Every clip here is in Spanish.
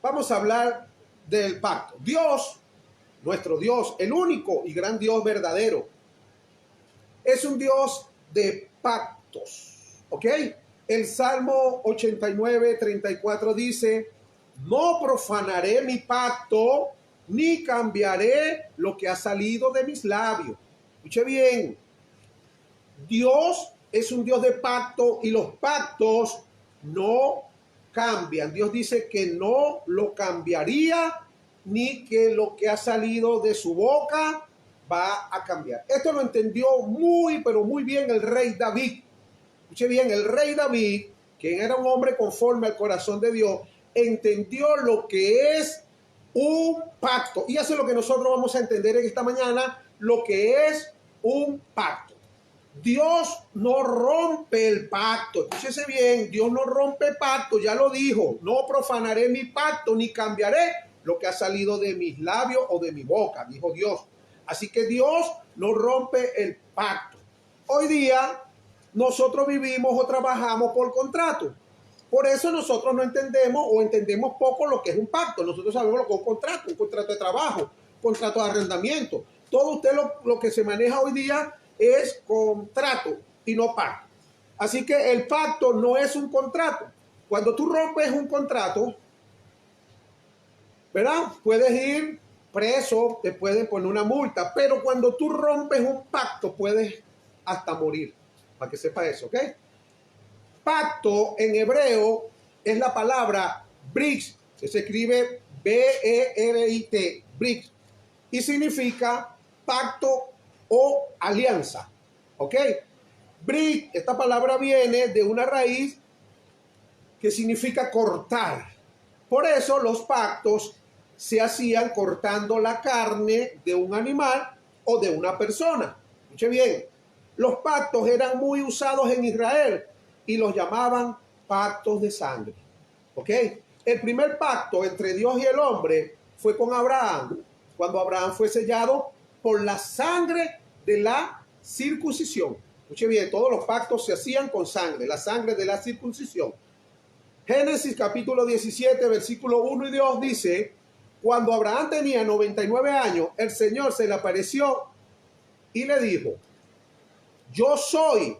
vamos a hablar del pacto. Dios, nuestro Dios, el único y gran Dios verdadero, es un Dios de pactos, ¿ok? El Salmo 89:34 dice: no profanaré mi pacto, ni cambiaré lo que ha salido de mis labios. Escuche bien, Dios es un Dios de pacto y los pactos no cambian. Dios dice que no lo cambiaría, ni que lo que ha salido de su boca va a cambiar. Esto lo entendió muy, pero muy bien el rey David. Escuche bien, el rey David, quien era un hombre conforme al corazón de Dios, entendió lo que es un pacto. Y eso es lo que nosotros vamos a entender en esta mañana, lo que es un pacto. Dios no rompe el pacto. Escúchese bien, Dios no rompe pacto, ya lo dijo. No profanaré mi pacto, ni cambiaré lo que ha salido de mis labios o de mi boca, dijo Dios. Así que Dios no rompe el pacto. Hoy día nosotros vivimos o trabajamos por contrato. Por eso nosotros no entendemos o entendemos poco lo que es un pacto. Nosotros sabemos lo que es un contrato de trabajo, un contrato de arrendamiento. Todo usted lo que se maneja hoy día es contrato y no pacto. Así que el pacto no es un contrato. Cuando tú rompes un contrato, ¿verdad? Puedes ir preso, te pueden poner una multa, pero cuando tú rompes un pacto puedes hasta morir, para que sepa eso, ¿ok? Pacto en hebreo es la palabra brit, que se escribe B-E-R-I-T, brit, y significa pacto o alianza, ¿ok? Brit, esta palabra viene de una raíz que significa cortar. Por eso los pactos se hacían cortando la carne de un animal o de una persona. Escuche bien, los pactos eran muy usados en Israel y los llamaban pactos de sangre, ¿ok? El primer pacto entre Dios y el hombre fue con Abraham, cuando Abraham fue sellado por la sangre de la circuncisión. Escuche bien, todos los pactos se hacían con sangre, la sangre de la circuncisión. Génesis capítulo 17, versículo 1 y 2 dice: cuando Abraham tenía 99 años, el Señor se le apareció y le dijo: yo soy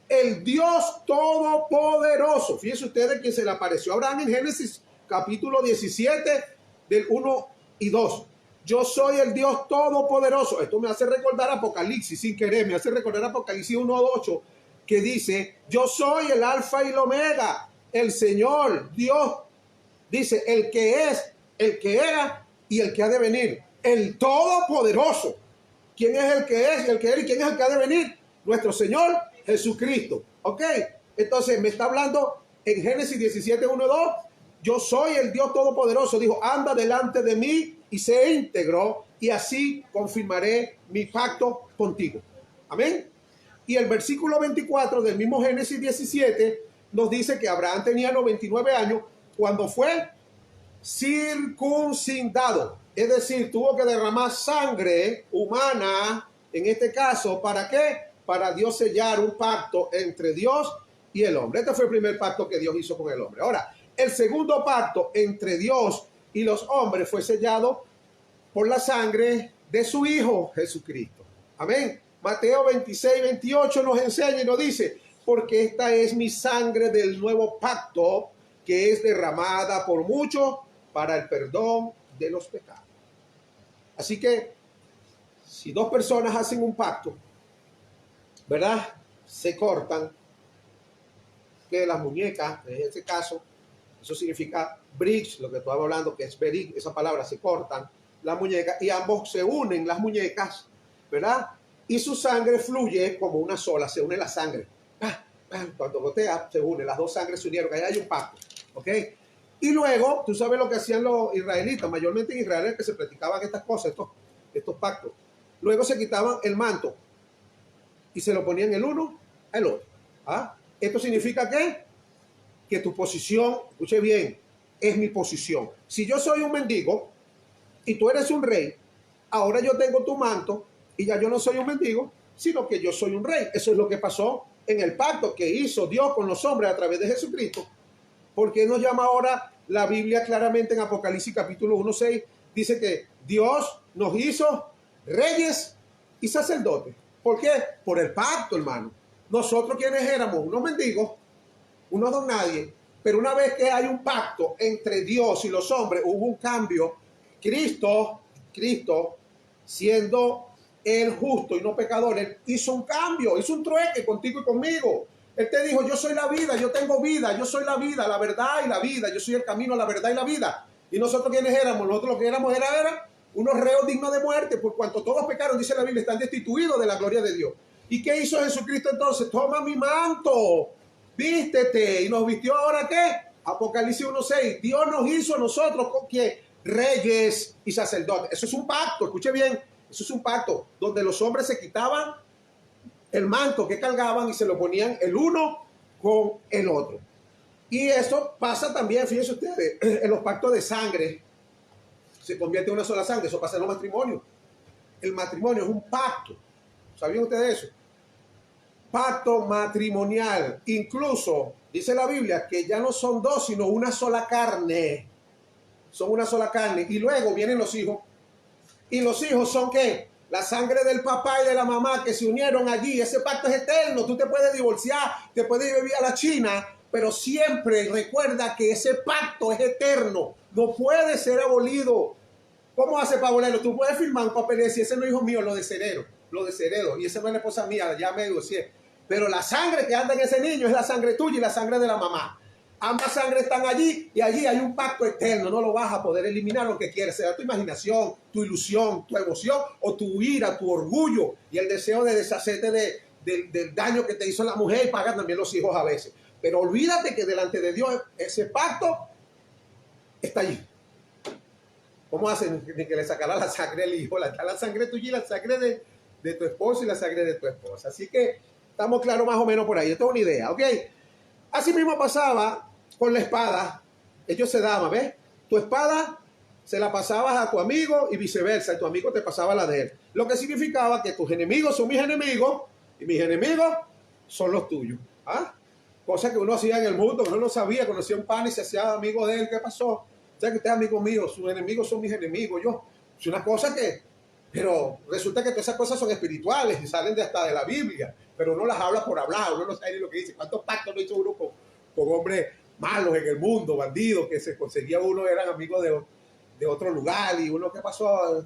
el Dios Todopoderoso. Fíjense ustedes que se le apareció a Abraham en Génesis capítulo 17 del 1 y 2. Yo soy el Dios Todopoderoso. Esto me hace recordar Apocalipsis, sin querer, me hace recordar Apocalipsis 1:8, que dice: yo soy el Alfa y el Omega, el Señor, Dios. Dice: el que es, el que era y el que ha de venir, el Todopoderoso. ¿Quién es el que es, el que era y quién es el que ha de venir? Nuestro Señor Jesucristo. ¿Ok? Entonces me está hablando en Génesis 17, 1, 2. Yo soy el Dios Todopoderoso. Dijo: anda delante de mí y sé íntegro, y así confirmaré mi pacto contigo. Amén. Y el versículo 24 del mismo Génesis 17 nos dice que Abraham tenía 99 años cuando fue circuncidado. Es decir, tuvo que derramar sangre humana, en este caso, ¿para qué? Para Dios sellar un pacto entre Dios y el hombre. Este fue el primer pacto que Dios hizo con el hombre. Ahora, el segundo pacto entre Dios y los hombres fue sellado por la sangre de su Hijo Jesucristo. Amén. Mateo 26, 28 nos enseña y nos dice: porque esta es mi sangre del nuevo pacto, que es derramada por muchos para el perdón de los pecados. Así que, si dos personas hacen un pacto, ¿verdad? Se cortan, que las muñecas, en este caso, eso significa bridge, lo que estaba hablando, que es berig, esa palabra, se cortan las muñecas y ambos se unen las muñecas, ¿verdad? Y su sangre fluye como una sola, se une la sangre. Cuando gotea, se une, las dos sangres se unieron, ahí hay un pacto, ¿ok? Y luego, tú sabes lo que hacían los israelitas, mayormente en Israel, que se practicaban estas cosas, estos pactos. Luego se quitaban el manto y se lo ponían el uno al otro. ¿Ah? Esto significa ¿qué? Que tu posición, escuche bien, es mi posición. Si yo soy un mendigo y tú eres un rey, ahora yo tengo tu manto y ya yo no soy un mendigo, sino que yo soy un rey. Eso es lo que pasó en el pacto que hizo Dios con los hombres a través de Jesucristo. Porque nos llama ahora la Biblia claramente en Apocalipsis capítulo 1:6 dice que Dios nos hizo reyes y sacerdotes. ¿Por qué? Por el pacto, hermano. Nosotros quienes éramos unos mendigos, unos don nadie, pero una vez que hay un pacto entre Dios y los hombres, hubo un cambio. Cristo, siendo el justo y no pecador, él hizo un cambio, hizo un trueque contigo y conmigo. Él te dijo, yo soy la vida, yo tengo vida, yo soy la vida, la verdad y la vida, yo soy el camino, la verdad y la vida. Y nosotros ¿quiénes éramos? Nosotros lo que éramos era unos reos dignos de muerte, por cuanto todos pecaron, dice la Biblia, están destituidos de la gloria de Dios. ¿Y qué hizo Jesucristo entonces? Toma mi manto, vístete. ¿Y nos vistió ahora qué? Apocalipsis 1:6. Dios nos hizo a nosotros con que reyes y sacerdotes. Eso es un pacto, escuche bien. Eso es un pacto donde los hombres se quitaban el manto que cargaban y se lo ponían el uno con el otro. Y eso pasa también, fíjense ustedes, en los pactos de sangre. Se convierte en una sola sangre. Eso pasa en los matrimonios. El matrimonio es un pacto. ¿Sabían ustedes eso? Pacto matrimonial. Incluso dice la Biblia que ya no son dos, sino una sola carne. Son una sola carne. Y luego vienen los hijos. ¿Y los hijos son qué? La sangre del papá y de la mamá que se unieron allí. Ese pacto es eterno. Tú te puedes divorciar, te puedes ir a la China, pero siempre recuerda que ese pacto es eterno. No puede ser abolido. ¿Cómo hace para abolerlo? Tú puedes firmar un papel y decir, ese no es hijo mío, lo desheredo. Y esa no es la esposa mía, ya me divorcié. Pero la sangre que anda en ese niño es la sangre tuya y la sangre de la mamá. Ambas sangres están allí y allí hay un pacto eterno. No lo vas a poder eliminar lo que quieres. Será tu imaginación, tu ilusión, tu emoción o tu ira, tu orgullo y el deseo de deshacerte del daño que te hizo la mujer y pagar también los hijos a veces. Pero olvídate que delante de Dios ese pacto está allí. ¿Cómo hacen que le sacará la sangre al hijo? Está la sangre tuya y la sangre de tu esposo y la sangre de tu esposa. Así que estamos claros más o menos por ahí. Esto es una idea, ¿ok? Así mismo pasaba con la espada. Ellos se daban, ¿ves? Tu espada se la pasabas a tu amigo y viceversa. Y tu amigo te pasaba la de él. Lo que significaba que tus enemigos son mis enemigos y mis enemigos son los tuyos. ¿Ah? Cosa que uno hacía en el mundo, uno no sabía, conocía un pan y se hacía amigo de él. ¿Qué pasó? O sea, que usted es amigo mío, sus enemigos son mis enemigos. Yo, es una cosa que, pero resulta que todas esas cosas son espirituales y salen hasta de la Biblia, pero uno las habla por hablar, uno no sabe ni lo que dice. ¿Cuántos pactos no hizo uno con hombres malos en el mundo, bandidos, que se conseguía uno, eran amigos de otro lugar y uno, ¿qué pasó?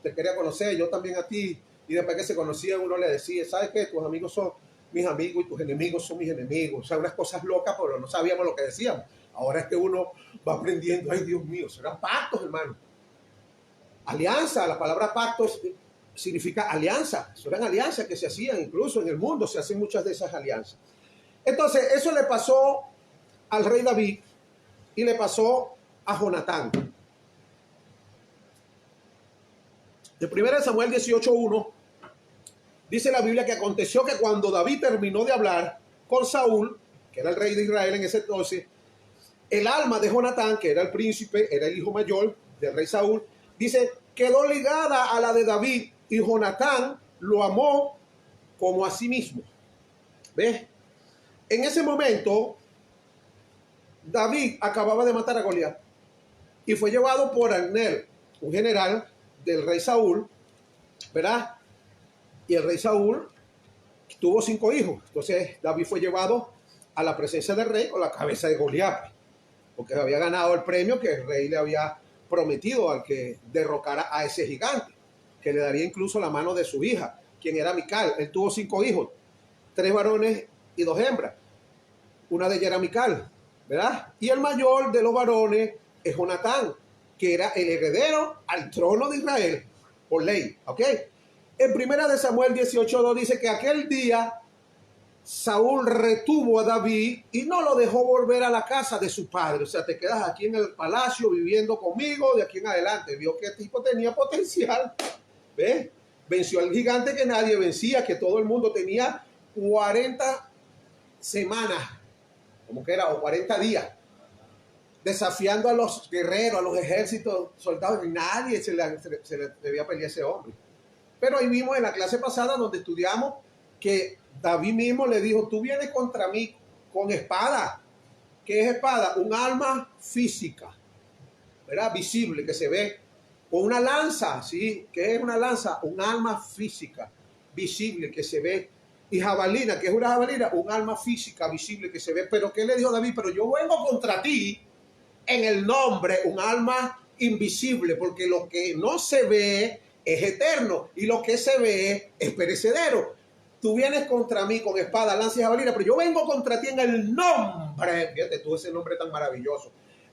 Te quería conocer, yo también a ti. Y después que se conocían, uno le decía, ¿sabes qué? Tus amigos son mis amigos y tus enemigos son mis enemigos. O sea, unas cosas locas, pero no sabíamos lo que decíamos. Ahora es que uno va aprendiendo, ay Dios mío, serán pactos, hermano. Alianza, la palabra pactos significa alianza. Eso eran alianzas que se hacían, incluso en el mundo se hacen muchas de esas alianzas. Entonces, eso le pasó al rey David y le pasó a Jonatán. De 1 Samuel 18:1 dice la Biblia que aconteció que cuando David terminó de hablar con Saúl, que era el rey de Israel en ese entonces, el alma de Jonatán, que era el príncipe, era el hijo mayor del rey Saúl, dice, quedó ligada a la de David y Jonatán lo amó como a sí mismo. ¿Ves? En ese momento, David acababa de matar a Goliat y fue llevado por Abner, un general del rey Saúl, ¿verdad? Y el rey Saúl tuvo 5 hijos. Entonces David fue llevado a la presencia del rey con la cabeza de Goliat, porque había ganado el premio que el rey le había prometido al que derrocara a ese gigante, que le daría incluso la mano de su hija, quien era Mical. Él tuvo 5 hijos, 3 varones y 2 hembras. Una de ellas era Mical, ¿verdad? Y el mayor de los varones es Jonatán, que era el heredero al trono de Israel, por ley, ¿ok? En 1 Samuel 18:2 dice que aquel día Saúl retuvo a David y no lo dejó volver a la casa de su padre. O sea, te quedas aquí en el palacio viviendo conmigo de aquí en adelante. Vio que el tipo tenía potencial. ¿Ves? Venció al gigante que nadie vencía, que todo el mundo tenía 40 semanas, como que era, o 40 días, desafiando a los guerreros, a los ejércitos, soldados, y nadie se le debía pelear a ese hombre. Pero ahí vimos en la clase pasada donde estudiamos que David mismo le dijo, tú vienes contra mí con espada, ¿Qué es espada? Un arma física, ¿verdad? Visible, que se ve. O una lanza, ¿sí? ¿Qué es una lanza? Un arma física, visible, que se ve. Y jabalina, ¿qué es una jabalina? Un arma física, visible, que se ve. Pero ¿qué le dijo David? Pero yo vengo contra ti en el nombre, un arma invisible, porque lo que no se ve es eterno y lo que se ve es perecedero. Tú vienes contra mí con espada, lanza y jabalina, pero yo vengo contra ti en el nombre. Fíjate tú ese nombre tan maravilloso.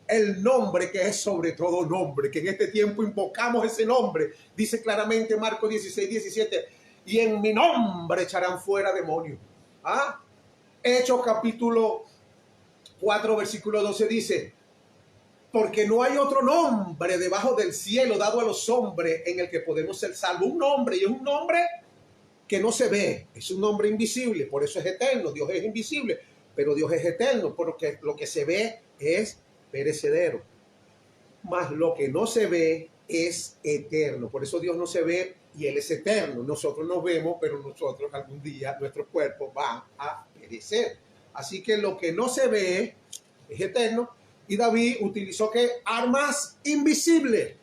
El nombre que es sobre todo nombre, que en este tiempo invocamos ese nombre. Dice claramente Marcos 16:17, y en mi nombre echarán fuera demonios. ¿Ah? Hechos capítulo 4, versículo 12 dice, porque no hay otro nombre debajo del cielo dado a los hombres en el que podemos ser salvos. Un nombre, y es un nombre que no se ve, es un nombre invisible, por eso es eterno. Dios es invisible, pero Dios es eterno, porque lo que se ve es perecedero, mas lo que no se ve es eterno. Por eso Dios no se ve y Él es eterno. Nosotros nos vemos, pero nosotros algún día nuestros cuerpos van a perecer. Así que lo que no se ve es eterno. Y David utilizó que armas invisibles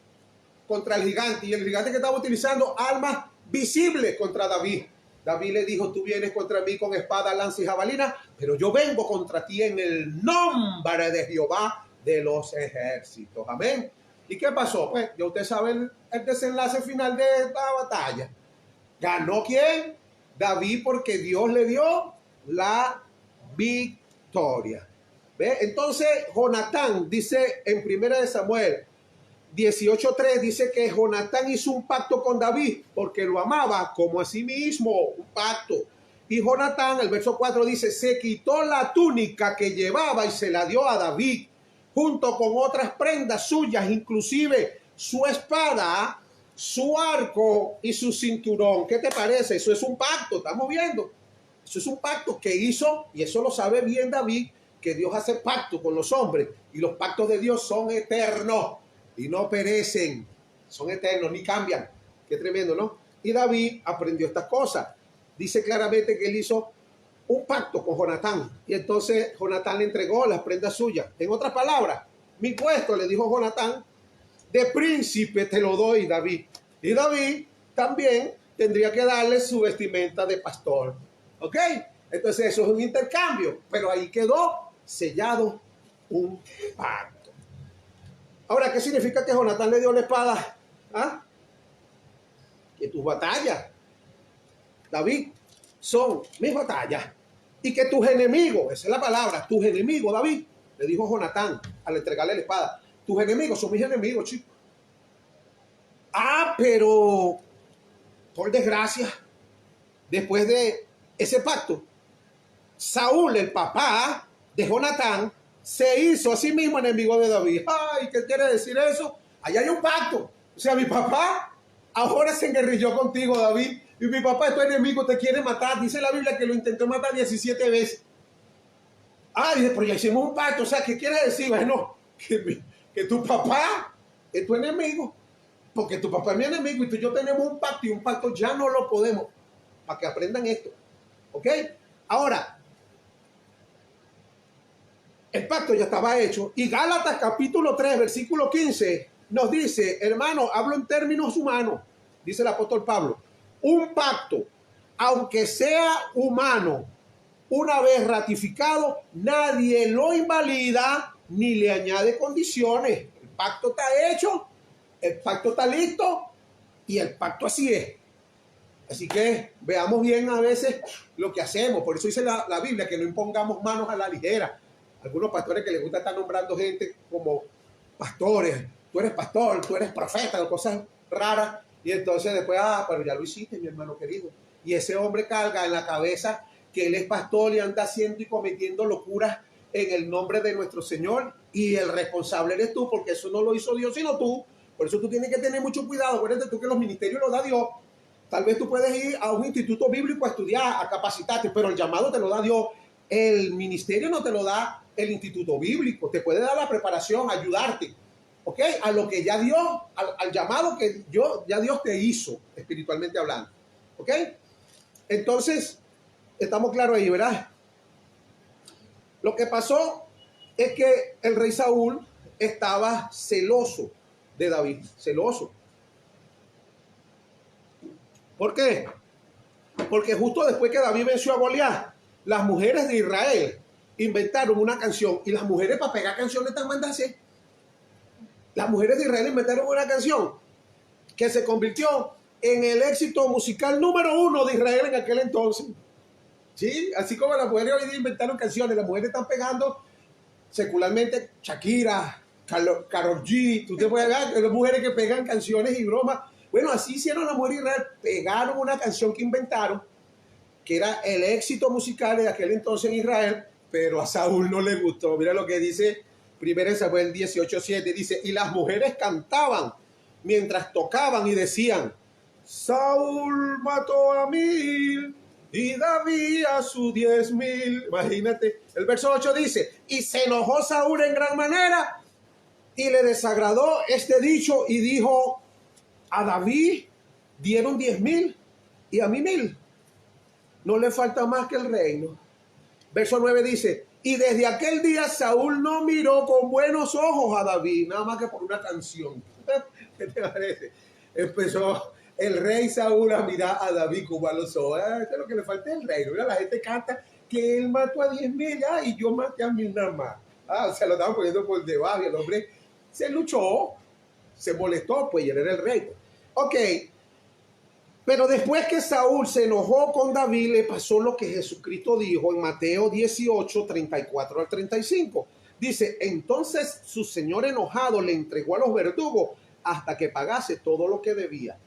contra el gigante. Y el gigante que estaba utilizando armas visibles contra David. David le dijo, tú vienes contra mí con espada, lanza y jabalina, pero yo vengo contra ti en el nombre de Jehová de los ejércitos. Amén. ¿Y qué pasó? Pues ya usted sabe el desenlace final de esta batalla. ¿Ganó quién? David, porque Dios le dio la victoria. ¿Ve? Entonces, Jonatán dice en 1 Samuel 18:3, dice que Jonatán hizo un pacto con David porque lo amaba como a sí mismo, un pacto. Y Jonatán, el verso 4 dice, se quitó la túnica que llevaba y se la dio a David, junto con otras prendas suyas, inclusive su espada, su arco y su cinturón. ¿Qué te parece? Eso es un pacto, estamos viendo. Eso es un pacto que hizo, y eso lo sabe bien David, que Dios hace pacto con los hombres, y los pactos de Dios son eternos y no perecen, son eternos, ni cambian. Qué tremendo, ¿no? Y David aprendió estas cosas. Dice claramente que él hizo un pacto con Jonatán, y entonces Jonatán le entregó las prendas suyas. En otras palabras, mi puesto, le dijo Jonatán, de príncipe te lo doy, David. Y David también tendría que darle su vestimenta de pastor. ¿Ok? Entonces eso es un intercambio, pero ahí quedó sellado un pacto. Ahora, ¿qué significa que Jonatán le dio la espada? ¿Ah? Que tus batallas, David, son mis batallas. Y que tus enemigos, esa es la palabra, tus enemigos, David, le dijo Jonatán al entregarle la espada, tus enemigos son mis enemigos, chicos. Ah, pero por desgracia, después de ese pacto, Saúl, el papá de Jonatán, se hizo a sí mismo enemigo de David. Ay, ¿qué quiere decir eso? Allá hay un pacto. O sea, mi papá ahora se enguerrilló contigo, David. Y mi papá es tu enemigo, te quiere matar. Dice la Biblia que lo intentó matar 17 veces. Ah, dice, pero ya hicimos un pacto. O sea, ¿qué quiere decir? Bueno, que tu papá es tu enemigo. Porque tu papá es mi enemigo y tú y yo tenemos un pacto, y un pacto ya no lo podemos. Para que aprendan esto. ¿Ok? Ahora, el pacto ya estaba hecho. Y Gálatas capítulo 3, versículo 15 nos dice, hermano, hablo en términos humanos, dice el apóstol Pablo, un pacto, aunque sea humano, una vez ratificado, nadie lo invalida ni le añade condiciones. El pacto está hecho, el pacto está listo y el pacto así es. Así que veamos bien a veces lo que hacemos. Por eso dice la Biblia que no impongamos manos a la ligera. Algunos pastores que les gusta estar nombrando gente como pastores. Tú eres pastor, tú eres profeta, o cosas raras. Y entonces después, pero ya lo hiciste, mi hermano querido. Y ese hombre carga en la cabeza que él es pastor y anda haciendo y cometiendo locuras en el nombre de nuestro Señor. Y el responsable eres tú, porque eso no lo hizo Dios, sino tú. Por eso tú tienes que tener mucho cuidado. Acuérdate tú que los ministerios los da Dios. Tal vez tú puedes ir a un instituto bíblico a estudiar, a capacitarte, pero el llamado te lo da Dios. El ministerio no te lo da el instituto bíblico. Te puede dar la preparación, ayudarte, ¿ok? A lo que ya Dios, al llamado que ya Dios te hizo, espiritualmente hablando, ¿ok? Entonces, estamos claros ahí, ¿verdad? Lo que pasó es que el rey Saúl estaba celoso de David, celoso. ¿Por qué? Porque justo después que David venció a Goliat, las mujeres de Israel inventaron una canción, y las mujeres para pegar canciones tan mandarse. Las mujeres de Israel inventaron una canción que se convirtió en el éxito musical número 1 de Israel en aquel entonces. ¿Sí? Así como las mujeres hoy día inventaron canciones, las mujeres están pegando secularmente Shakira, Karol G, tú te puedes ver, las mujeres que pegan canciones y bromas. Bueno, así hicieron las mujeres de Israel, pegaron una canción que inventaron, que era el éxito musical de aquel entonces en Israel, pero a Saúl no le gustó. Mira lo que dice 1 Samuel 18:7, dice, y las mujeres cantaban mientras tocaban y decían, Saúl mató a 1000 y David a sus 10,000. Imagínate, el verso 8 dice, y se enojó Saúl en gran manera y le desagradó este dicho y dijo, a David dieron 10,000 y a mí 1,000. No le falta más que el reino. Verso 9 dice, y desde aquel día Saúl no miró con buenos ojos a David, nada más que por una canción. ¿Qué te parece? Empezó el rey Saúl a mirar a David con malos ojos. Esto es lo que le falta al reino. Mira, la gente canta que él mató a 10,000 y yo maté a 1,000 nada más. Se lo estaban poniendo por debajo y el hombre se luchó, se molestó, pues, y él era el rey. Ok, pero después que Saúl se enojó con David, le pasó lo que Jesucristo dijo en Mateo 18, 34 al 35. Dice, entonces su señor enojado le entregó a los verdugos hasta que pagase todo lo que debía.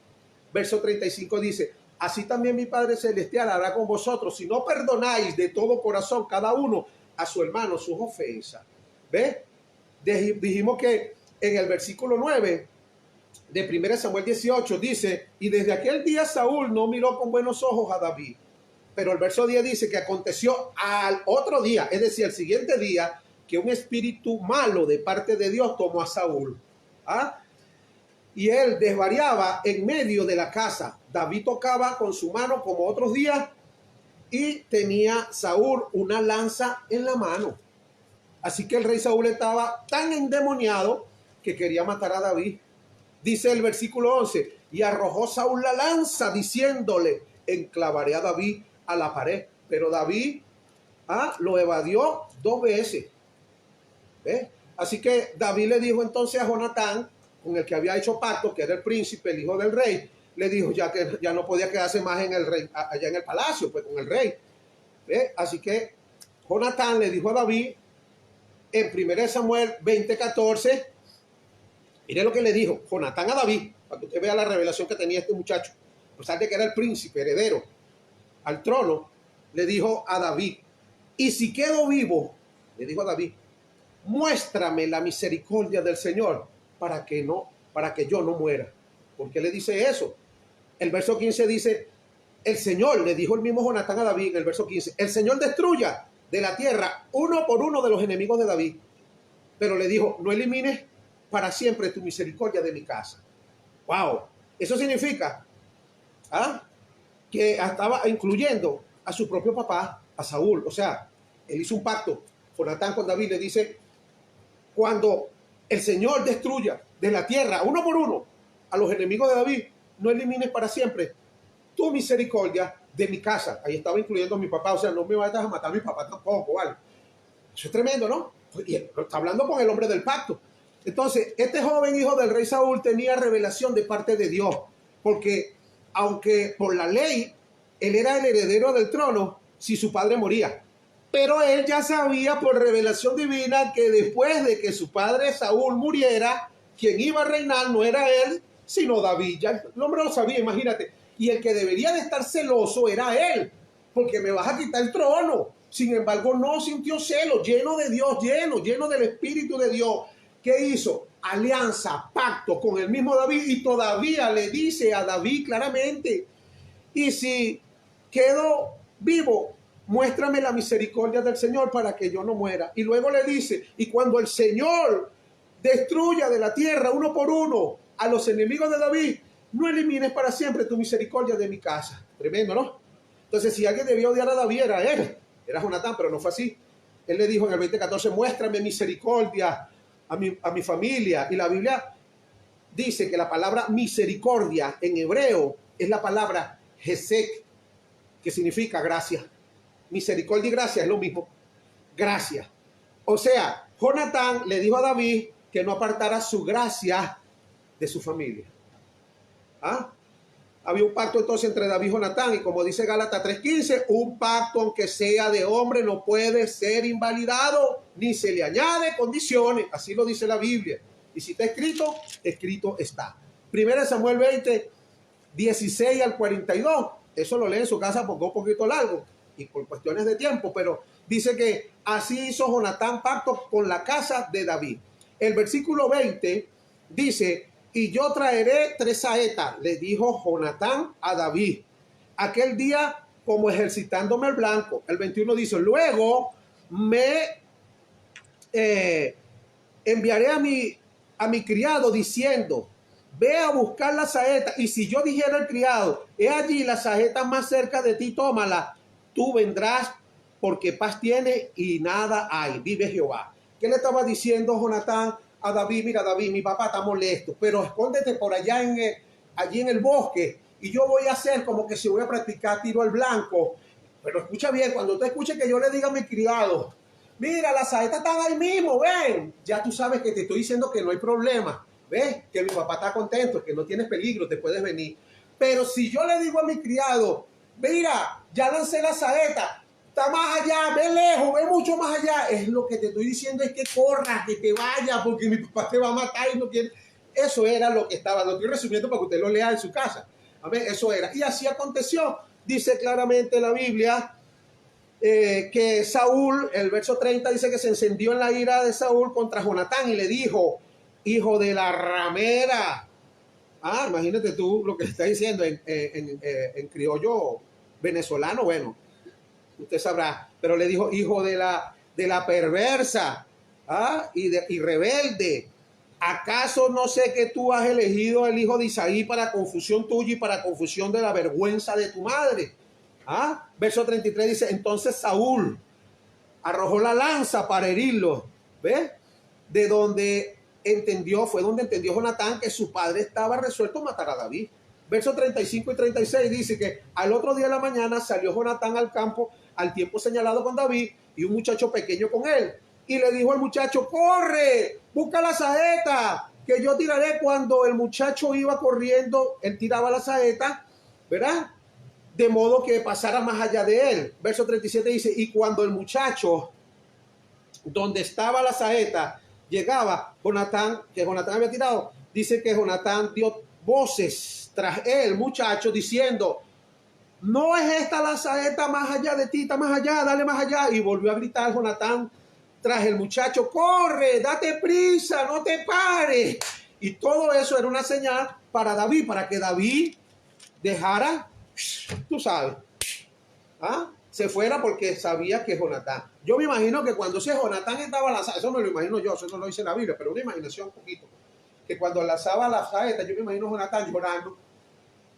Verso 35 dice, así también mi Padre Celestial hará con vosotros si no perdonáis de todo corazón cada uno a su hermano sus ofensas. ¿Ves? Dijimos que en el versículo 9 de 1 Samuel 18 dice, y desde aquel día Saúl no miró con buenos ojos a David. Pero el verso 10 dice que aconteció al otro día, es decir, el siguiente día, que un espíritu malo de parte de Dios tomó a Saúl. Y él desvariaba en medio de la casa. David tocaba con su mano como otros días y tenía Saúl una lanza en la mano. Así que el rey Saúl estaba tan endemoniado que quería matar a David. Dice el versículo 11, y arrojó Saúl la lanza diciéndole, enclavaré a David a la pared. Pero David lo evadió 2 veces. ¿Ves? Así que David le dijo entonces a Jonatán, con el que había hecho pacto, que era el príncipe, el hijo del rey, le dijo ya que ya no podía quedarse más en el rey, allá en el palacio, pues con el rey. ¿Ves? Así que Jonatán le dijo a David, en 1 Samuel 20:14, mire lo que le dijo Jonatán a David, para que usted vea la revelación que tenía este muchacho. A pesar de que era el príncipe heredero al trono, le dijo a David, y si quedo vivo, le dijo a David, muéstrame la misericordia del Señor para que yo no muera. ¿Por qué le dice eso? El verso 15 dice, el Señor, le dijo el mismo Jonatán a David en el verso 15, el Señor destruya de la tierra uno por uno de los enemigos de David. Pero le dijo, no elimines para siempre tu misericordia de mi casa. Wow, eso significa que estaba incluyendo a su propio papá, a Saúl. O sea, él hizo un pacto, Jonatán con David, le dice, cuando el Señor destruya de la tierra uno por uno a los enemigos de David, no elimines para siempre tu misericordia de mi casa. Ahí estaba incluyendo a mi papá, o sea, no me vayas a matar a mi papá tampoco, ¿vale? Eso es tremendo, ¿no? Y está hablando con el hombre del pacto. Entonces, este joven hijo del rey Saúl tenía revelación de parte de Dios, porque aunque por la ley él era el heredero del trono si su padre moría, pero él ya sabía por revelación divina que después de que su padre Saúl muriera, quien iba a reinar no era él, sino David. Ya el hombre lo sabía, imagínate. Y el que debería de estar celoso era él, porque me vas a quitar el trono. Sin embargo, no sintió celo, lleno de Dios, lleno del Espíritu de Dios. ¿Qué hizo? Alianza, pacto con el mismo David, y todavía le dice a David claramente, y si quedo vivo, muéstrame la misericordia del Señor para que yo no muera. Y luego le dice, y cuando el Señor destruya de la tierra uno por uno a los enemigos de David, no elimines para siempre tu misericordia de mi casa. Tremendo, ¿no? Entonces, si alguien debía odiar a David, era él, era Jonatán, pero no fue así. él le dijo en el 20:14, muéstrame misericordia a mi familia. Y la Biblia dice que la palabra misericordia en hebreo es la palabra hesed, que significa gracia. Misericordia y gracia es lo mismo. Gracia. O sea, Jonatán le dijo a David que no apartara su gracia de su familia. ¿Ah? Había un pacto entonces entre David y Jonatán, y como dice Gálatas 3:15, un pacto aunque sea de hombre no puede ser invalidado, ni se le añade condiciones, así lo dice la Biblia. Y si está escrito, escrito está. 1 Samuel 20, 16 al 42, eso lo lee en su casa porque es un poquito largo, y por cuestiones de tiempo, pero dice que así hizo Jonatán pacto con la casa de David. El versículo 20 dice, y yo traeré 3 saetas, le dijo Jonatán a David, aquel día como ejercitándome el blanco. El 21 dice, luego me enviaré a mi criado diciendo, ve a buscar la saeta, y si yo dijera al criado, he allí la saeta más cerca de ti, tómala, tú vendrás porque paz tiene y nada hay, vive Jehová. ¿Qué le estaba diciendo Jonatán a David? Mira, David, mi papá está molesto, pero escóndete por allá allí en el bosque, y yo voy a hacer como que si voy a practicar tiro al blanco. Pero escucha bien, cuando tú escuches que yo le diga a mi criado, mira, las saetas están ahí mismo, ven, ya tú sabes que te estoy diciendo que no hay problema, ves, que mi papá está contento, que no tienes peligro, te puedes venir. Pero si yo le digo a mi criado, mira, ya lancé la saeta, está más allá, ve lejos, ve mucho más allá, es lo que te estoy diciendo, es que corras, que te vayas, porque mi papá te va a matar y no quiere. Eso era lo que estaba, lo estoy resumiendo para que usted lo lea en su casa. A ver, eso era. Y así aconteció, dice claramente la Biblia, que Saúl, el verso 30 dice que se encendió en la ira de Saúl contra Jonatán y le dijo, hijo de la ramera. Ah, imagínate tú lo que está diciendo en criollo venezolano, bueno, usted sabrá, pero le dijo hijo de la perversa, y rebelde. ¿Acaso no sé que tú has elegido el hijo de Isaí para confusión tuya y para confusión de la vergüenza de tu madre? Verso 33 dice, entonces Saúl arrojó la lanza para herirlo. ¿Ves? Fue donde entendió Jonatán que su padre estaba resuelto a matar a David. Versos 35 y 36 dice que al otro día de la mañana salió Jonatán al campo al tiempo señalado con David y un muchacho pequeño con él. Y le dijo al muchacho, corre, busca la saeta, que yo tiraré. Cuando el muchacho iba corriendo, él tiraba la saeta, ¿verdad? De modo que pasara más allá de él. Verso 37 dice, y cuando el muchacho, donde estaba la saeta, llegaba, Jonatán había tirado, dice que Jonatán dio voces tras él, muchacho, diciendo, no es esta la saeta más allá de ti, está más allá, dale más allá. Y volvió a gritar Jonatán tras el muchacho, corre, date prisa, no te pares. Y todo eso era una señal para David, para que David dejara, tú sabes, se fuera, porque sabía que Jonatán. Yo me imagino que cuando Jonatán estaba lanzando, eso no lo imagino yo, eso no lo dice la Biblia, pero una imaginación un poquito, que cuando lanzaba la saeta, yo me imagino a Jonatán llorando,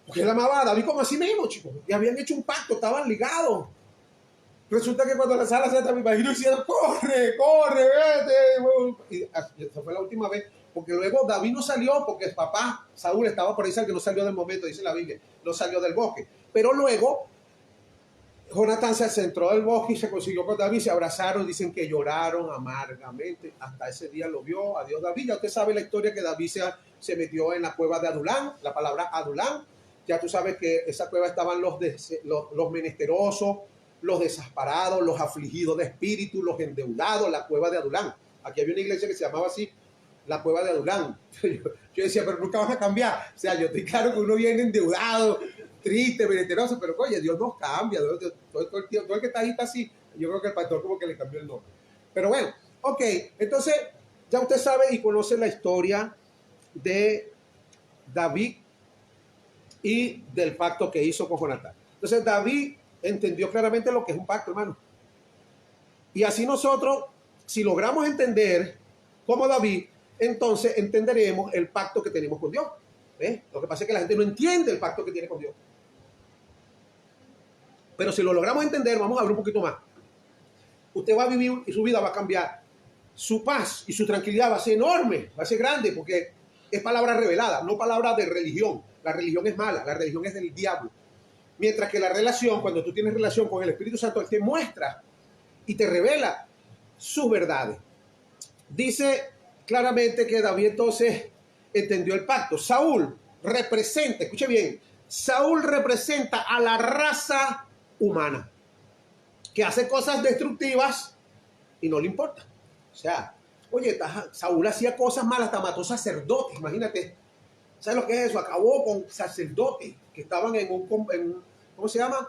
porque él amaba a David como así mismo, chicos, y habían hecho un pacto, estaban ligados. Resulta que cuando lanzaba la saeta, me imagino diciendo, corre, vete. Y esa fue la última vez, porque luego David no salió, porque el papá Saúl estaba por ahí, que no salió del momento, dice la Biblia, no salió del bosque. Pero luego Jonatán se centró del bosque y se consiguió con David, se abrazaron, dicen que lloraron amargamente. Hasta ese día lo vio a Dios David. Ya usted sabe la historia, que David se metió en la cueva de Adulán, la palabra Adulán. Ya tú sabes que esa cueva estaban los menesterosos, los desamparados, los afligidos de espíritu, los endeudados, la cueva de Adulán. Aquí había una iglesia que se llamaba así, la cueva de Adulán. Yo decía, pero nunca vas a cambiar. O sea, yo estoy claro que uno viene endeudado, triste, menesteroso, pero oye, Dios nos cambia. Todo el que está ahí está así. Yo creo que el pastor como que le cambió el nombre. Pero bueno, ok, entonces ya usted sabe y conoce la historia de David y del pacto que hizo con Jonatán. Entonces David entendió claramente lo que es un pacto, hermano. Y así nosotros, si logramos entender como David, entonces entenderemos el pacto que tenemos con Dios. ¿Ves? Lo que pasa es que la gente no entiende el pacto que tiene con Dios. Pero si lo logramos entender, vamos a ver un poquito más. usted va a vivir y su vida va a cambiar. Su paz y su tranquilidad va a ser enorme, va a ser grande, porque es palabra revelada, no palabra de religión. La religión es mala, la religión es del diablo. Mientras que la relación, cuando tú tienes relación con el Espíritu Santo, Él te muestra y te revela sus verdades. Dice claramente que David entonces entendió el pacto. Saúl representa, escuche bien, Saúl representa a la raza humana que hace cosas destructivas y no le importa. O sea, oye, Saúl hacía cosas malas, hasta mató sacerdotes, imagínate. ¿Sabes lo que es eso? Acabó con sacerdotes que estaban en un ¿cómo se llama?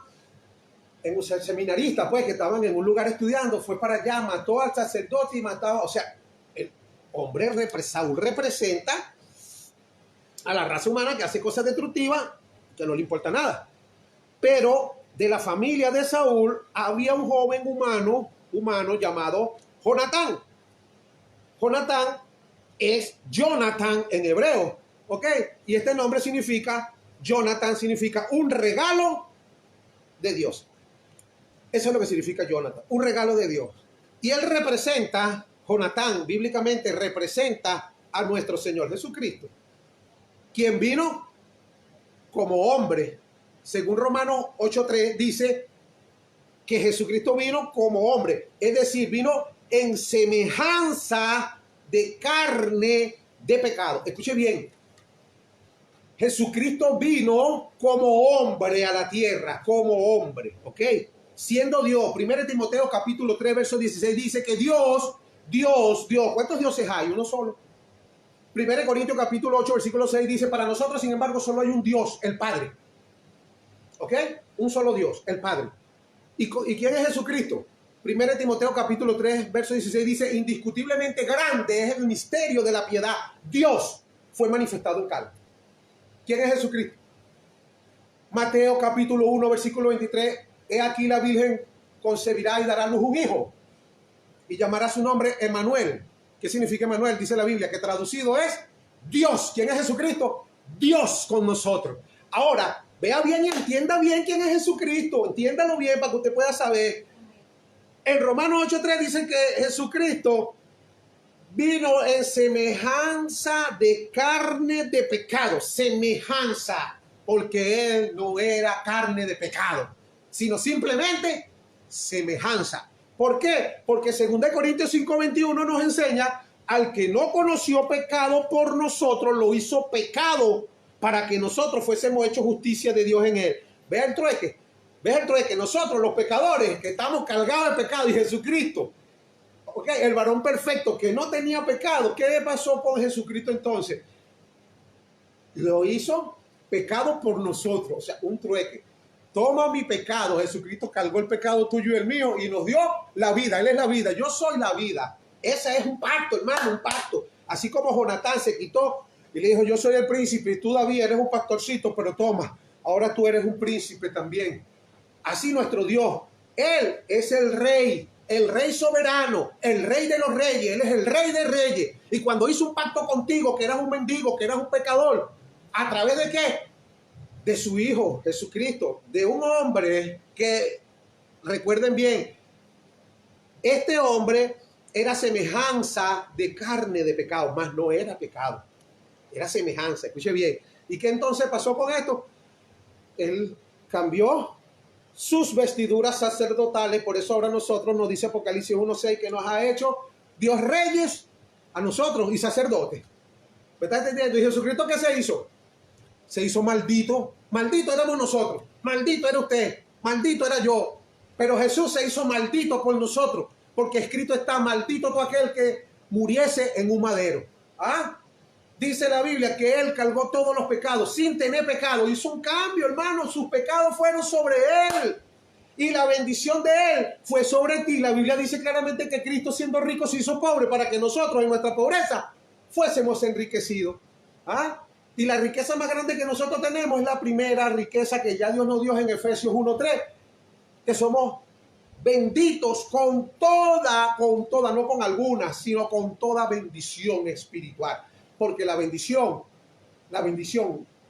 En un seminarista, pues, que estaban en un lugar estudiando, fue para allá, mató al sacerdote y mataba, o sea, el hombre, Saúl representa a la raza humana que hace cosas destructivas, que no le importa nada. Pero de la familia de Saúl había un joven humano llamado Jonatán. Jonatán es Jonathan en hebreo, ¿ok? Y este nombre significa, Jonathan significa un regalo de Dios. Eso es lo que significa Jonathan, un regalo de Dios. Y él representa, Jonatán bíblicamente representa a nuestro Señor Jesucristo, quien vino como hombre. Según Romanos 8:3 dice que Jesucristo vino como hombre, es decir, vino en semejanza de carne de pecado. Escuche bien, Jesucristo vino como hombre a la tierra, como hombre, ¿ok? Siendo Dios. 1 Timoteo capítulo 3, verso 16 dice que Dios, ¿cuántos dioses hay? Uno solo. 1 Corintios capítulo 8, versículo 6 dice, para nosotros, sin embargo, solo hay un Dios, el Padre. ¿Ok? Un solo Dios, el Padre. ¿Y quién es Jesucristo? 1 Timoteo capítulo 3, verso 16 dice, indiscutiblemente grande es el misterio de la piedad. Dios fue manifestado en carne. ¿Quién es Jesucristo? Mateo capítulo 1, versículo 23, he aquí la Virgen concebirá y dará a luz un hijo y llamará su nombre Emmanuel. ¿Qué significa Emmanuel? Dice la Biblia que traducido es Dios. ¿Quién es Jesucristo? Dios con nosotros. Ahora, vea bien y entienda bien quién es Jesucristo. Entiéndalo bien para que usted pueda saber. En Romanos 8:3 dicen que Jesucristo vino en semejanza de carne de pecado. Semejanza, porque Él no era carne de pecado, sino simplemente semejanza. ¿Por qué? Porque 2 Corintios 5:21 nos enseña, al que no conoció pecado por nosotros, lo hizo pecado para que nosotros fuésemos hechos justicia de Dios en él. Vea el trueque. Vea el trueque. Nosotros, los pecadores, que estamos cargados de pecado, y Jesucristo, okay, el varón perfecto que no tenía pecado, ¿qué pasó con Jesucristo entonces? Lo hizo pecado por nosotros. O sea, un trueque. Toma mi pecado. Jesucristo cargó el pecado tuyo y el mío y nos dio la vida. Él es la vida. Yo soy la vida. Ese es un pacto, hermano, un pacto. Así como Jonatán se quitó y le dijo, yo soy el príncipe y tú, David, eres un pastorcito, pero toma, ahora tú eres un príncipe también. Así nuestro Dios. Él es el rey soberano, el rey de los reyes. Él es el rey de reyes. Y cuando hizo un pacto contigo, que eras un mendigo, que eras un pecador, ¿a través de qué? De su Hijo, Jesucristo, de un hombre que, recuerden bien, este hombre era semejanza de carne de pecado, mas no era pecado, era semejanza, escuche bien. ¿Y qué entonces pasó con esto? Él cambió sus vestiduras sacerdotales, por eso ahora nosotros, nos dice Apocalipsis 1:6, que nos ha hecho Dios reyes a nosotros y sacerdotes. ¿Me estás entendiendo? ¿Y Jesucristo qué se hizo? Se hizo maldito. Maldito éramos nosotros. Maldito era usted. Maldito era yo. Pero Jesús se hizo maldito por nosotros. Porque escrito está, maldito todo aquel que muriese en un madero. ¿Ah? Dice la Biblia que Él cargó todos los pecados sin tener pecado. Hizo un cambio, hermano. Sus pecados fueron sobre Él. Y la bendición de Él fue sobre ti. La Biblia dice claramente que Cristo, siendo rico, se hizo pobre para que nosotros en nuestra pobreza fuésemos enriquecidos. ¿Ah? Y la riqueza más grande que nosotros tenemos es la primera riqueza que ya Dios nos dio en Efesios 1:3, que somos benditos con toda, no con alguna, sino con toda bendición espiritual. Porque la bendición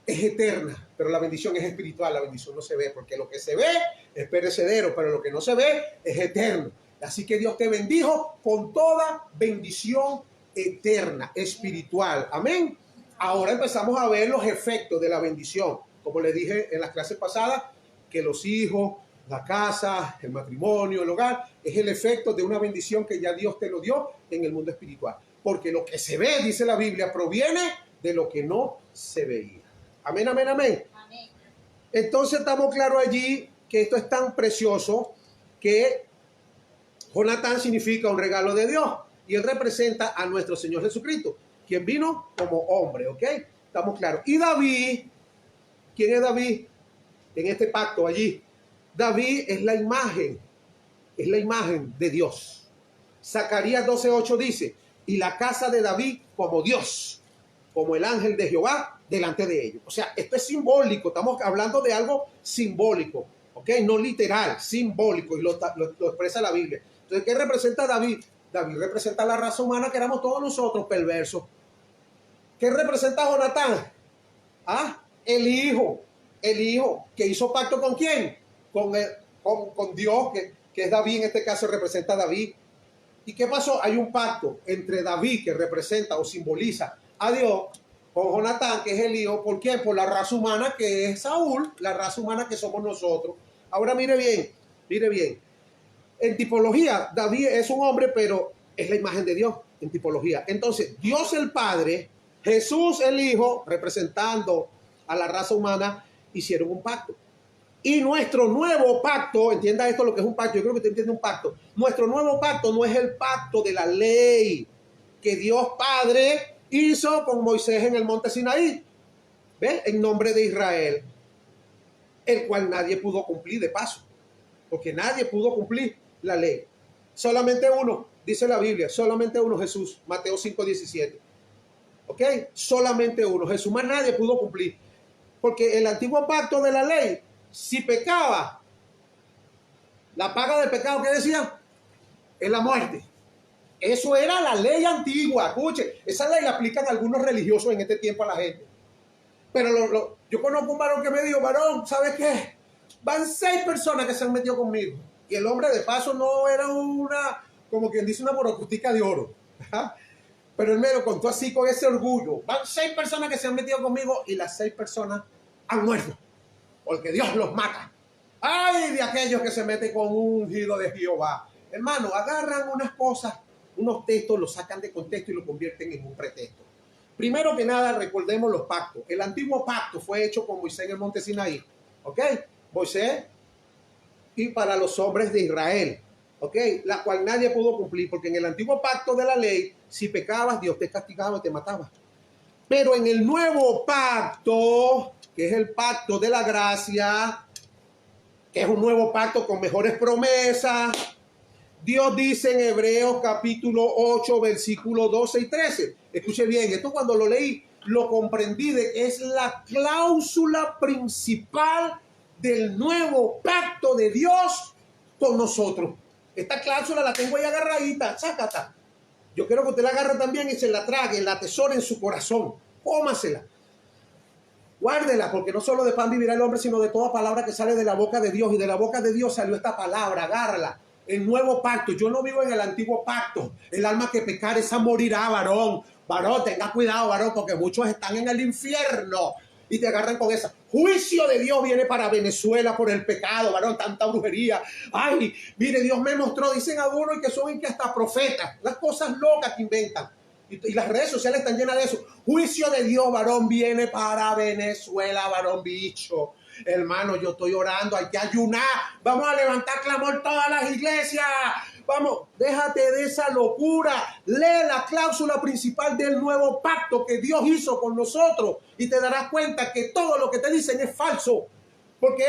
es eterna, pero la bendición es espiritual. La bendición no se ve, porque lo que se ve es perecedero, pero lo que no se ve es eterno. Así que Dios te bendijo con toda bendición eterna, espiritual. Amén. Ahora empezamos a ver los efectos de la bendición. Como les dije en las clases pasadas, que los hijos, la casa, el matrimonio, el hogar, es el efecto de una bendición que ya Dios te lo dio en el mundo espiritual. Porque lo que se ve, dice la Biblia, proviene de lo que no se veía. Amén, amén, amén. Amén. Entonces estamos claros allí que esto es tan precioso que Jonatán significa un regalo de Dios y él representa a nuestro Señor Jesucristo, quien vino como hombre, ¿ok? Estamos claros. Y David, ¿quién es David en este pacto allí? David es la imagen de Dios. Zacarías 12:8 dice, y la casa de David como Dios, como el ángel de Jehová delante de ellos. O sea, esto es simbólico, estamos hablando de algo simbólico, ¿ok? No literal, simbólico, y lo expresa la Biblia. Entonces, ¿qué representa David? David representa la raza humana que éramos todos nosotros, perversos. ¿Qué representa Jonatán? El hijo que hizo pacto ¿con quién? Con Dios, que es David, en este caso representa a David. ¿Y qué pasó? Hay un pacto entre David, que representa o simboliza a Dios, con Jonatán, que es el hijo. ¿Por qué? Por la raza humana que es Saúl, la raza humana que somos nosotros. Ahora mire bien. En tipología, David es un hombre, pero es la imagen de Dios en tipología. Entonces, Dios el Padre, Jesús el Hijo, representando a la raza humana, hicieron un pacto. Y nuestro nuevo pacto, entienda esto lo que es un pacto, yo creo que usted entiende un pacto. Nuestro nuevo pacto no es el pacto de la ley que Dios Padre hizo con Moisés en el monte Sinaí, ¿ves? En nombre de Israel, el cual nadie pudo cumplir de paso, porque nadie pudo cumplir la ley. Solamente uno, dice la Biblia, solamente uno, Jesús, Mateo 5:17. ¿Ok? Solamente uno, Jesús, más nadie pudo cumplir. Porque el antiguo pacto de la ley, si pecaba, la paga del pecado, ¿qué decía? Es la muerte. Eso era la ley antigua. Escuche, esa ley la aplican algunos religiosos en este tiempo a la gente. Pero yo conozco un varón que me dijo, varón, ¿sabes qué? Van 6 personas que se han metido conmigo. Y el hombre de paso no era como quien dice, una borocustica de oro. Pero él me lo contó así con ese orgullo. Van 6 personas que se han metido conmigo y las 6 personas han muerto. Porque Dios los mata. ¡Ay! De aquellos que se meten con un ungido de Jehová. Hermano, agarran unas cosas, unos textos, los sacan de contexto y lo convierten en un pretexto. Primero que nada, recordemos los pactos. El antiguo pacto fue hecho con Moisés en el monte Sinaí. ¿Ok? Moisés y para los hombres de Israel. ¿Ok? La cual nadie pudo cumplir, porque en el antiguo pacto de la ley, si pecabas, Dios te castigaba y te mataba. Pero en el nuevo pacto, que es el pacto de la gracia, que es un nuevo pacto con mejores promesas, Dios dice en Hebreos capítulo 8, versículos 12 y 13. Escuche bien, esto cuando lo leí, lo comprendí de que es la cláusula principal del nuevo pacto de Dios con nosotros. Esta cláusula la tengo ahí agarradita, chácata. Yo quiero que usted la agarre también y se la trague, la atesore en su corazón. Cómasela. Guárdela, porque no solo de pan vivirá el hombre, sino de toda palabra que sale de la boca de Dios. Y de la boca de Dios salió esta palabra, agárrala. El nuevo pacto. Yo no vivo en el antiguo pacto. El alma que pecare, esa morirá, varón. Varón, tenga cuidado, varón, porque muchos están en el infierno y te agarran con esa. Juicio de Dios viene para Venezuela por el pecado, varón, tanta brujería. Ay, mire, Dios me mostró, dicen algunos que son que hasta profetas, las cosas locas que inventan. Y las redes sociales están llenas de eso. Juicio de Dios, varón, viene para Venezuela, varón bicho. Hermano, yo estoy orando, hay que ayunar. Vamos a levantar clamor todas las iglesias. Vamos, déjate de esa locura. Lee la cláusula principal del nuevo pacto que Dios hizo con nosotros y te darás cuenta que todo lo que te dicen es falso. Porque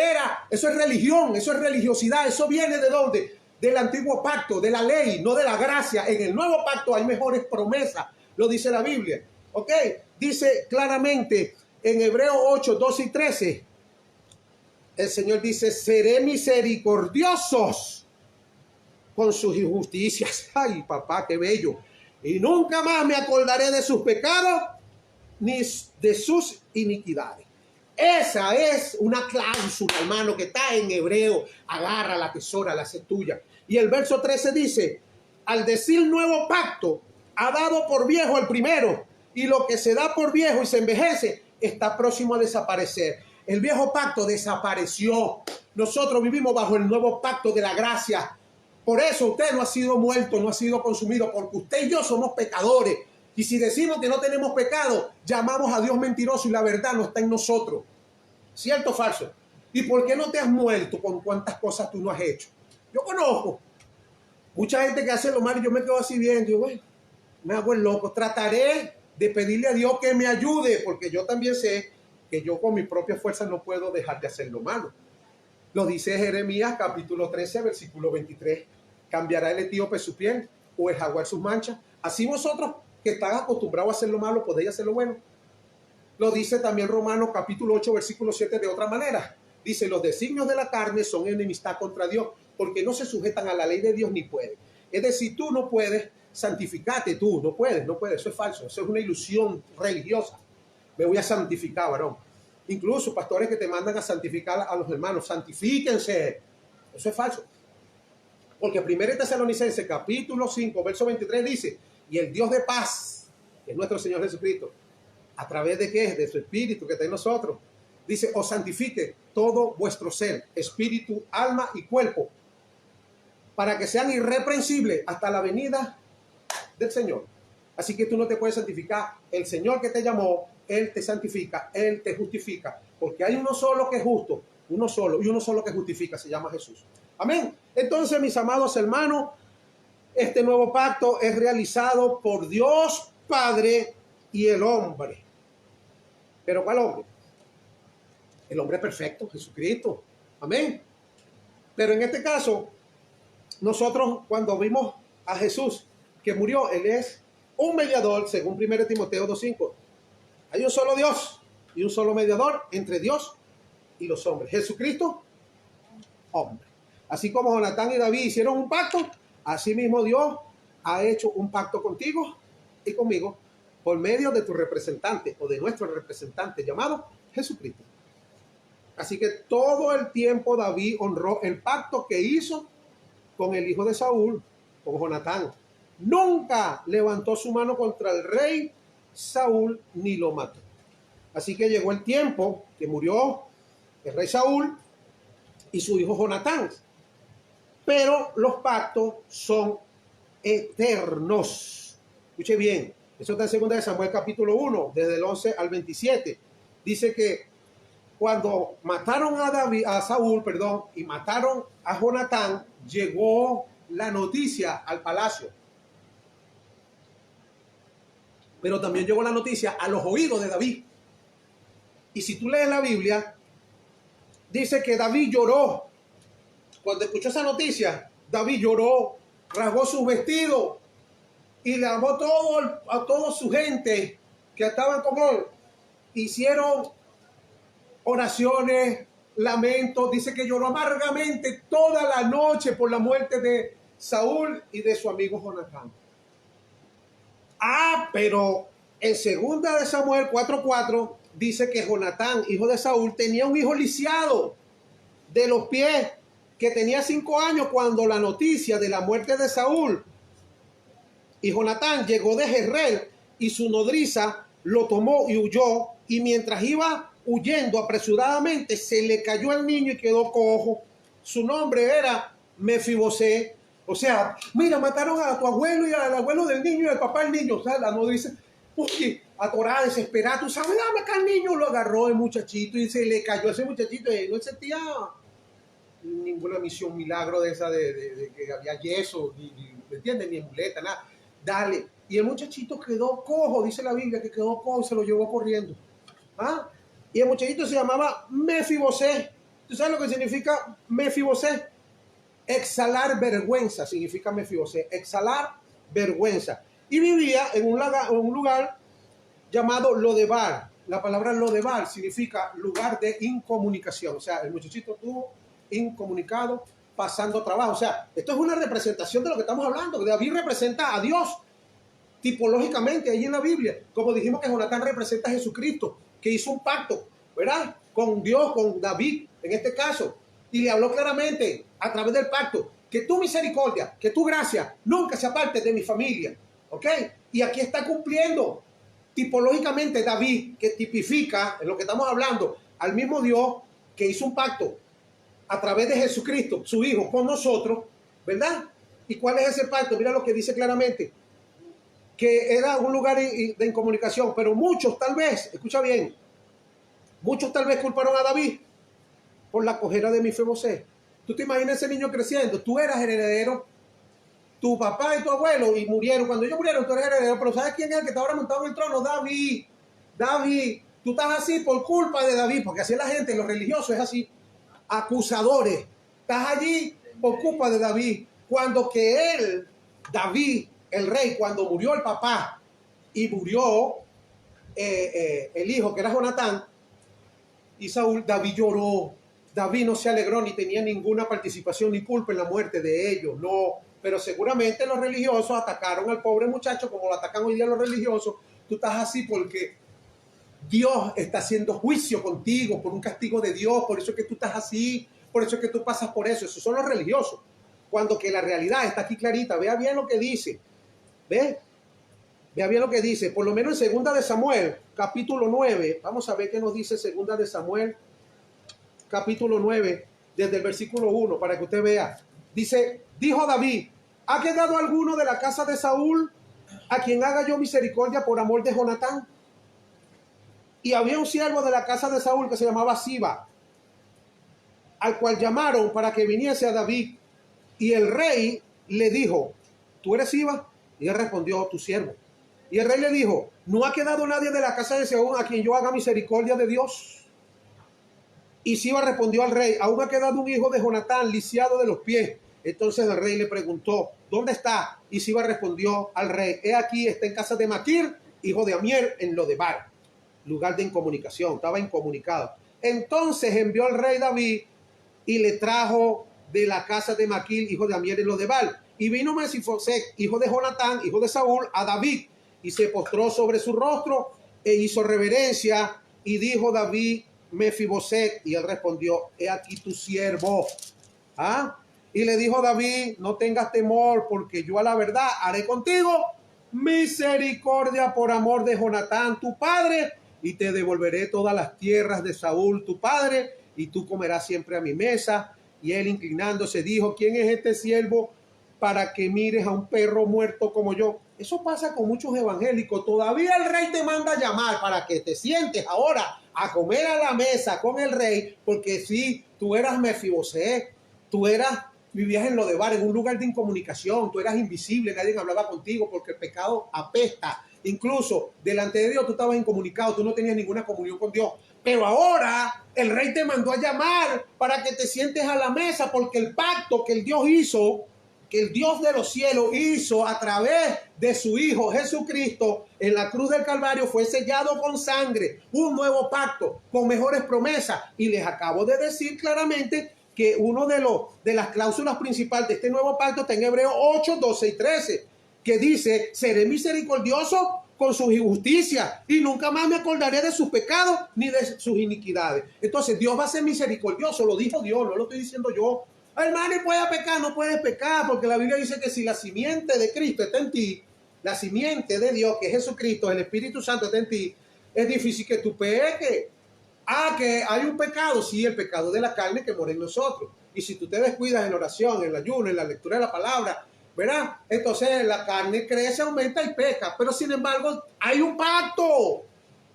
eso es religión, eso es religiosidad. Eso viene ¿de dónde? Del antiguo pacto, de la ley, no de la gracia. En el nuevo pacto hay mejores promesas, lo dice la Biblia. ¿Ok? Dice claramente en Hebreos 8, 12 y 13. El Señor dice, seré misericordiosos con sus injusticias. Ay, papá, qué bello. Y nunca más me acordaré de sus pecados ni de sus iniquidades. Esa es una cláusula, hermano, que está en hebreo. Agarra la tesora, la hace tuya. Y el verso 13 dice, al decir nuevo pacto, ha dado por viejo el primero, y lo que se da por viejo y se envejece está próximo a desaparecer. El viejo pacto desapareció. Nosotros vivimos bajo el nuevo pacto de la gracia. Por eso usted no ha sido muerto, no ha sido consumido, porque usted y yo somos pecadores. Y si decimos que no tenemos pecado, llamamos a Dios mentiroso y la verdad no está en nosotros. ¿Cierto o falso? ¿Y por qué no te has muerto con cuántas cosas tú no has hecho? Yo conozco mucha gente que hace lo malo y yo me quedo así viendo. Digo, bueno, me hago el loco. Trataré de pedirle a Dios que me ayude, porque yo también sé que yo con mi propia fuerza no puedo dejar de hacer lo malo. Lo dice Jeremías capítulo 13, versículo 23. ¿Cambiará el etíope su piel o el jaguar sus manchas? Así vosotros que están acostumbrados a hacer lo malo, podéis hacer lo bueno. Lo dice también Romanos capítulo 8, versículo 7 de otra manera. Dice, los designios de la carne son enemistad contra Dios, porque no se sujetan a la ley de Dios ni pueden. Es decir, tú no puedes santificarte, tú no puedes, eso es falso, eso es una ilusión religiosa. Me voy a santificar, varón. Incluso pastores que te mandan a santificar a los hermanos, santifíquense. Eso es falso. Porque 1 Tesalonicenses capítulo 5, verso 23 dice, y el Dios de paz, que es nuestro Señor Jesucristo, ¿a través de qué? De su Espíritu que está en nosotros. Dice, os santifique todo vuestro ser, espíritu, alma y cuerpo, para que sean irreprensibles hasta la venida del Señor. Así que tú no te puedes santificar. El Señor que te llamó, Él te santifica, Él te justifica, porque hay uno solo que es justo, uno solo, y uno solo que justifica, se llama Jesús. Amén. Entonces, mis amados hermanos, este nuevo pacto es realizado por Dios Padre y el hombre. ¿Pero cuál hombre? El hombre perfecto, Jesucristo. Amén. Pero en este caso, nosotros cuando vimos a Jesús que murió, Él es un mediador, según 1 Timoteo 2:5. Hay un solo Dios y un solo mediador entre Dios y los hombres. Jesucristo, hombre. Así como Jonatán y David hicieron un pacto, así mismo Dios ha hecho un pacto contigo y conmigo por medio de tu representante o de nuestro representante llamado Jesucristo. Así que todo el tiempo David honró el pacto que hizo con el hijo de Saúl, con Jonatán. Nunca levantó su mano contra el rey Saúl ni lo mató. Así que llegó el tiempo que murió el rey Saúl y su hijo Jonatán. Pero los pactos son eternos. Escuche bien, eso está en 2 de Samuel capítulo 1, desde el 11 al 27. Dice que cuando mataron a Saúl, y mataron a Jonatán, llegó la noticia al palacio. Pero también llegó la noticia a los oídos de David. Y si tú lees la Biblia, dice que David lloró. Cuando escuchó esa noticia, David lloró, rasgó sus vestidos y le llamó a toda su gente que estaban con él. Hicieron oraciones, lamentos. Dice que lloró amargamente toda la noche por la muerte de Saúl y de su amigo Jonatán. Pero en 2 de Samuel 4:4 dice que Jonatán, hijo de Saúl, tenía un hijo lisiado de los pies, que tenía 5 años cuando la noticia de la muerte de Saúl y Jonatán llegó de Jezreel, y su nodriza lo tomó y huyó, y mientras iba huyendo apresuradamente se le cayó el niño y quedó cojo. Su nombre era Mefibosé. O sea, mira, mataron a tu abuelo y al abuelo del niño y al papá del niño. O sea, la nodriza, uy, atorada, desesperada, tú sabes, dame acá el niño. Lo agarró el muchachito y se le cayó a ese muchachito y no sentía ninguna misión milagro de esa de que había yeso, ¿me entiendes? Ni muleta, nada. Dale. Y el muchachito quedó cojo, dice la Biblia, que quedó cojo y se lo llevó corriendo. Y el muchachito se llamaba Mefibosé. ¿Tú sabes lo que significa Mefibosé? Exhalar vergüenza significa Mefibosé. Exhalar vergüenza. Y vivía en un lugar llamado Lodebar. La palabra Lodebar significa lugar de incomunicación. O sea, el muchachito estuvo incomunicado, pasando trabajo. O sea, esto es una representación de lo que estamos hablando. David representa a Dios tipológicamente ahí en la Biblia. Como dijimos que Jonatán representa a Jesucristo, que hizo un pacto, ¿verdad? Con Dios, con David, en este caso. Y le habló claramente a través del pacto que tu misericordia, que tu gracia nunca se aparte de mi familia. ¿Ok? Y aquí está cumpliendo tipológicamente David, que tipifica en lo que estamos hablando al mismo Dios que hizo un pacto a través de Jesucristo, su Hijo, con nosotros, ¿verdad? ¿Y cuál es ese pacto? Mira lo que dice claramente, que era un lugar de incomunicación, pero muchos tal vez, escucha bien, muchos tal vez culparon a David por la cojera de Mefibosé. Tú te imaginas ese niño creciendo, tú eras el heredero, tu papá y tu abuelo, y murieron. Cuando ellos murieron, tú eres heredero, pero ¿sabes quién es el que está ahora montado en el trono? David. David, tú estás así por culpa de David, porque así es la gente, los religiosos es así, acusadores. Estás allí por culpa de David. Cuando que él, David, el rey, cuando murió el papá y murió el hijo, que era Jonatán, y Saúl, David lloró. David no se alegró ni tenía ninguna participación ni culpa en la muerte de ellos, no. Pero seguramente los religiosos atacaron al pobre muchacho como lo atacan hoy día los religiosos. Tú estás así porque Dios está haciendo juicio contigo por un castigo de Dios, por eso es que tú estás así, por eso es que tú pasas por eso. Esos son los religiosos. Cuando que la realidad está aquí clarita, vea bien lo que dice. Vea bien lo que dice, por lo menos en 2 de Samuel, capítulo 9, vamos a ver qué nos dice 2 de Samuel, capítulo 9, desde el versículo 1, para que usted vea. Dice, dijo David, ¿ha quedado alguno de la casa de Saúl a quien haga yo misericordia por amor de Jonatán? Y había un siervo de la casa de Saúl que se llamaba Siba, al cual llamaron para que viniese a David. Y el rey le dijo, ¿tú eres Siba? Y él respondió, tu siervo. Y el rey le dijo, ¿no ha quedado nadie de la casa de Saúl a quien yo haga misericordia de Dios? Y Siba respondió al rey, aún ha quedado un hijo de Jonatán, lisiado de los pies. Entonces el rey le preguntó, ¿dónde está? Y Siba respondió al rey, he aquí, está en casa de Maquir, hijo de Amiel, en Lodebar, lugar de incomunicación, estaba incomunicado. Entonces envió el rey David y le trajo de la casa de Maquir, hijo de Amiel, en Lodebar. Y vino Mefibosé, hijo de Jonatán, hijo de Saúl, a David, y se postró sobre su rostro e hizo reverencia, y dijo David, Mefibosé, y él respondió, he aquí tu siervo. ¿Ah? Y le dijo David, no tengas temor, porque yo a la verdad haré contigo misericordia por amor de Jonatán, tu padre, y te devolveré todas las tierras de Saúl, tu padre, y tú comerás siempre a mi mesa. Y él, inclinándose, dijo, ¿quién es este siervo para que mires a un perro muerto como yo? Eso pasa con muchos evangélicos. Todavía el rey te manda a llamar para que te sientes ahora a comer a la mesa con el rey, porque si tú eras Mefibosé, vivías en Lodebar, en un lugar de incomunicación, tú eras invisible, nadie hablaba contigo porque el pecado apesta. Incluso delante de Dios tú estabas incomunicado, tú no tenías ninguna comunión con Dios. Pero ahora el rey te mandó a llamar para que te sientes a la mesa, porque el pacto que el Dios hizo, que el Dios de los cielos hizo a través de su Hijo Jesucristo en la cruz del Calvario, fue sellado con sangre, un nuevo pacto con mejores promesas. Y les acabo de decir claramente que uno de las cláusulas principales de este nuevo pacto está en Hebreos 8, 12 y 13, que dice, seré misericordioso con sus injusticias y nunca más me acordaré de sus pecados ni de sus iniquidades. Entonces Dios va a ser misericordioso, lo dijo Dios, no lo estoy diciendo yo. Hermano, ¿y puede pecar? No puedes pecar, porque la Biblia dice que si la simiente de Cristo está en ti, la simiente de Dios, que es Jesucristo, el Espíritu Santo está en ti, es difícil que tú peques. Ah, que hay un pecado, sí, el pecado de la carne que mora en nosotros. Y si tú te descuidas en oración, en el ayuno, en la lectura de la palabra, ¿verdad? Entonces la carne crece, aumenta y peca. Pero sin embargo, hay un pacto.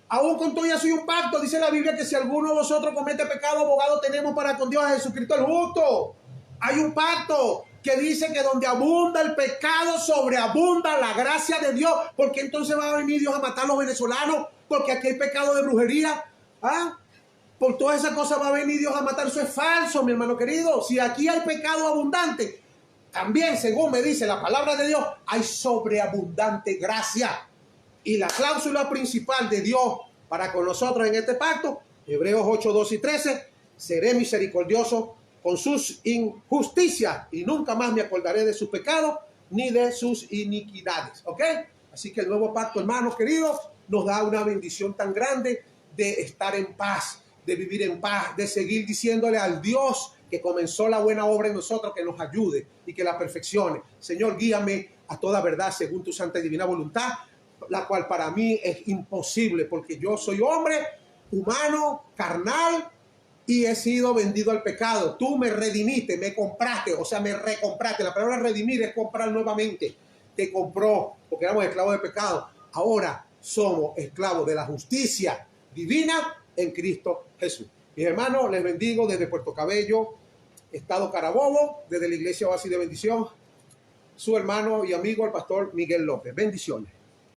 Aún con todo eso hay un pacto. Dice la Biblia que si alguno de vosotros comete pecado, abogado tenemos para con Dios, a Jesucristo el justo. Hay un pacto que dice que donde abunda el pecado, sobreabunda la gracia de Dios. Porque entonces va a venir Dios a matar a los venezolanos, porque aquí hay pecado de brujería. ¿Ah? Por todas esas cosas va a venir Dios a matar. Eso es falso, mi hermano querido. Si aquí hay pecado abundante, también, según me dice la palabra de Dios, hay sobreabundante gracia. Y la cláusula principal de Dios para con nosotros en este pacto, Hebreos 8, 2 y 13, seré misericordioso con sus injusticias y nunca más me acordaré de sus pecados ni de sus iniquidades. ¿Ok? Así que el nuevo pacto, hermanos queridos, nos da una bendición tan grande de estar en paz, de vivir en paz, de seguir diciéndole al Dios que comenzó la buena obra en nosotros, que nos ayude y que la perfeccione. Señor, guíame a toda verdad según tu santa y divina voluntad, la cual para mí es imposible, porque yo soy hombre humano, carnal, y he sido vendido al pecado. Tú me redimiste, me compraste, o sea, me recompraste. La palabra redimir es comprar nuevamente. Te compró porque éramos esclavos de pecado. Ahora somos esclavos de la justicia divina en Cristo Jesús. Mis hermanos, les bendigo desde Puerto Cabello, Estado Carabobo, desde la Iglesia Oasis de Bendición. Su hermano y amigo, el pastor Miguel López. Bendiciones.